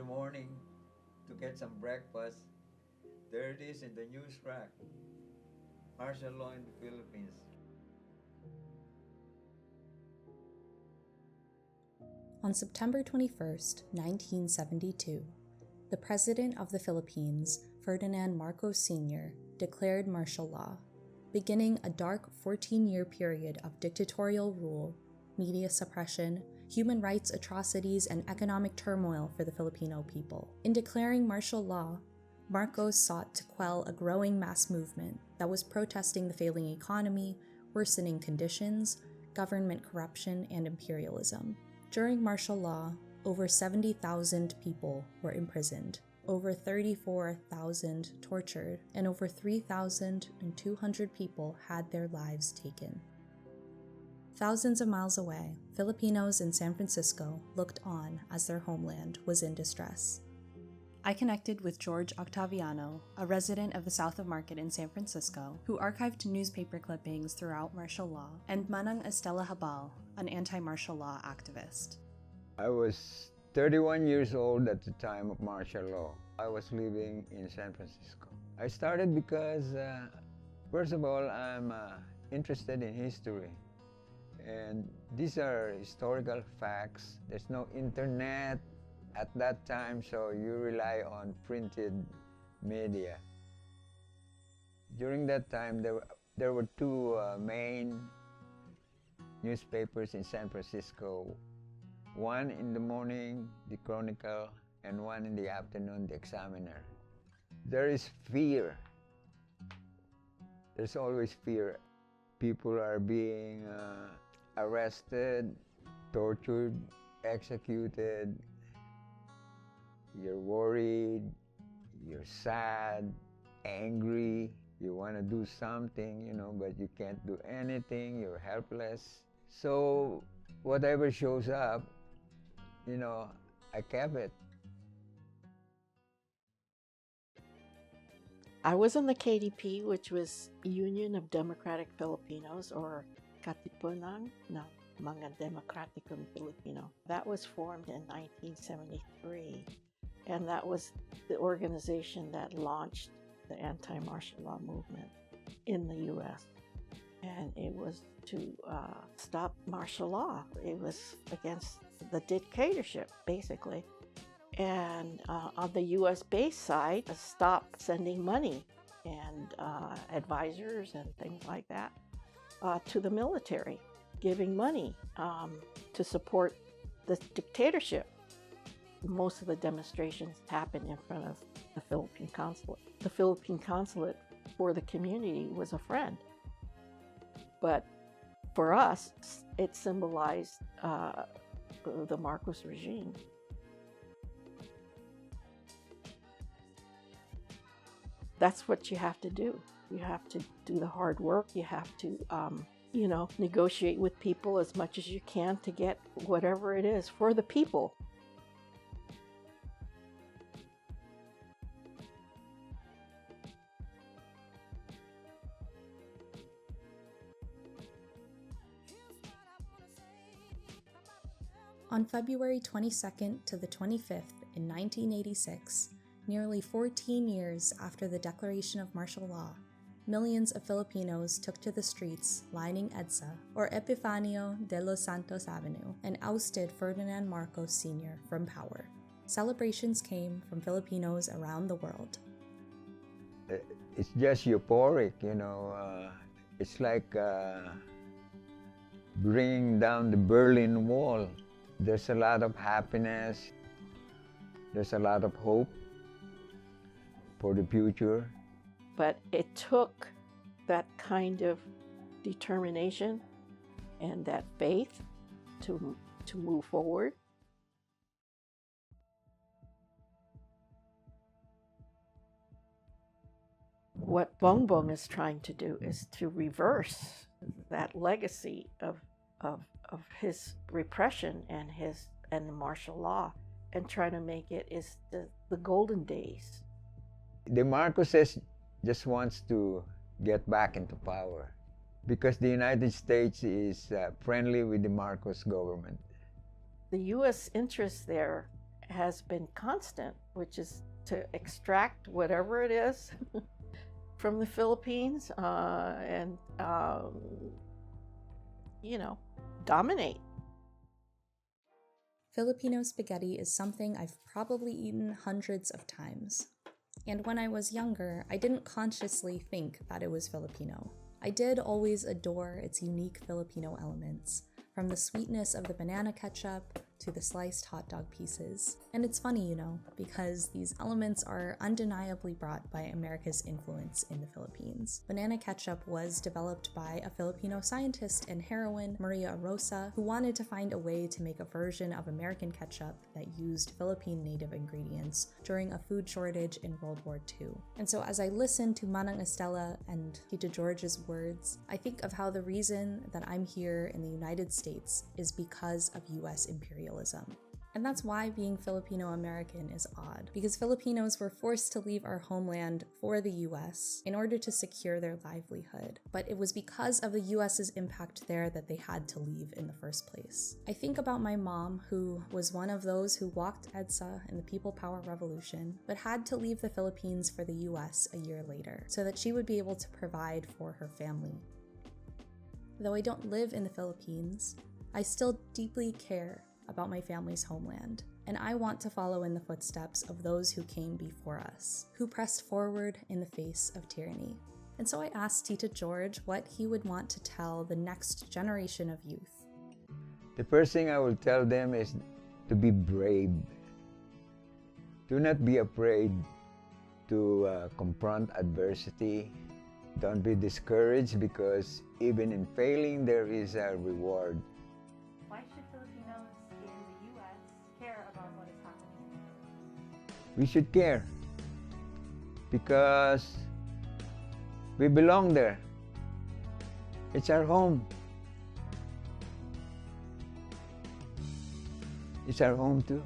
the morning to get some breakfast, there it is in the news rack. Martial law in the Philippines. On September 21st, 1972, the President of the Philippines, Ferdinand Marcos Sr., declared martial law, beginning a dark 14-year period of dictatorial rule, media suppression, human rights atrocities, and economic turmoil for the Filipino people. In declaring martial law, Marcos sought to quell a growing mass movement that was protesting the failing economy, worsening conditions, government corruption, and imperialism. During martial law, over 70,000 people were imprisoned, over 34,000 tortured, and over 3,200 people had their lives taken. Thousands of miles away, Filipinos in San Francisco looked on as their homeland was in distress. I connected with Jorge Octaviano, a resident of the South of Market in San Francisco, who archived newspaper clippings throughout martial law, and Manang Estella Habal, an anti-martial law activist. I was 31 years old at the time of martial law. I was living in San Francisco. I started because, first of all, I'm interested in history. And these are historical facts. There's no internet at that time, so you rely on printed media. During that time, there were two main newspapers in San Francisco. One in the morning, the Chronicle, and one in the afternoon, the Examiner. There is fear. There's always fear. People are being arrested, tortured, executed. You're worried, you're sad, angry. You want to do something, but you can't do anything. You're helpless. So whatever shows up, I kept it. I was in the KDP, which was Union of Democratic Filipinos, or Katipunan ng mga Demokratikong Pilipino. That was formed in 1973, and that was the organization that launched the anti-martial law movement in the U.S. And it was to stop martial law. It was against the dictatorship, basically. And on the U.S.-based side, stop sending money and advisors and things like that to the military, giving money to support the dictatorship. Most of the demonstrations happened in front of the Philippine consulate. The Philippine consulate for the community was a friend. But for us, it symbolized the Marcos regime. That's what you have to do. You have to do the hard work. You have to, negotiate with people as much as you can to get whatever it is for the people. On February 22nd to the 25th in 1986, nearly 14 years after the declaration of martial law, millions of Filipinos took to the streets lining EDSA, or Epifanio de los Santos Avenue, and ousted Ferdinand Marcos Sr. from power. Celebrations came from Filipinos around the world. It's just euphoric, It's like bringing down the Berlin Wall. There's a lot of happiness. There's a lot of hope for the future. But it took that kind of determination and that faith to move forward. What Bongbong is trying to do is to reverse that legacy of his repression and the martial law, and try to make it is the golden days. The Marcoses just wants to get back into power because the United States is friendly with the Marcos government. The U.S. interests there has been constant, which is to extract whatever it is from the Philippines and dominate. Filipino spaghetti is something I've probably eaten hundreds of times. And when I was younger, I didn't consciously think that it was Filipino. I did always adore its unique Filipino elements, from the sweetness of the banana ketchup to the sliced hot dog pieces. And it's funny, because these elements are undeniably brought by America's influence in the Philippines. Banana ketchup was developed by a Filipino scientist and heroine, Maria Rosa, who wanted to find a way to make a version of American ketchup that used Philippine native ingredients during a food shortage in World War II. And so as I listen to Manang Estella and Tita George's words, I think of how the reason that I'm here in the United States is because of US imperialism. And that's why being Filipino American is odd, because Filipinos were forced to leave our homeland for the US in order to secure their livelihood. But it was because of the US's impact there that they had to leave in the first place. I think about my mom, who was one of those who walked EDSA in the People Power Revolution, but had to leave the Philippines for the US a year later, so that she would be able to provide for her family. Though I don't live in the Philippines, I still deeply care about my family's homeland, and I want to follow in the footsteps of those who came before us, who pressed forward in the face of tyranny. And so I asked Tita George what he would want to tell the next generation of youth. The first thing I will tell them is to be brave. Do not be afraid to confront adversity. Don't be discouraged, because even in failing, there is a reward. Why should Filipinos in the U.S. care about what is happening? We should care because we belong there. It's our home. It's our home too.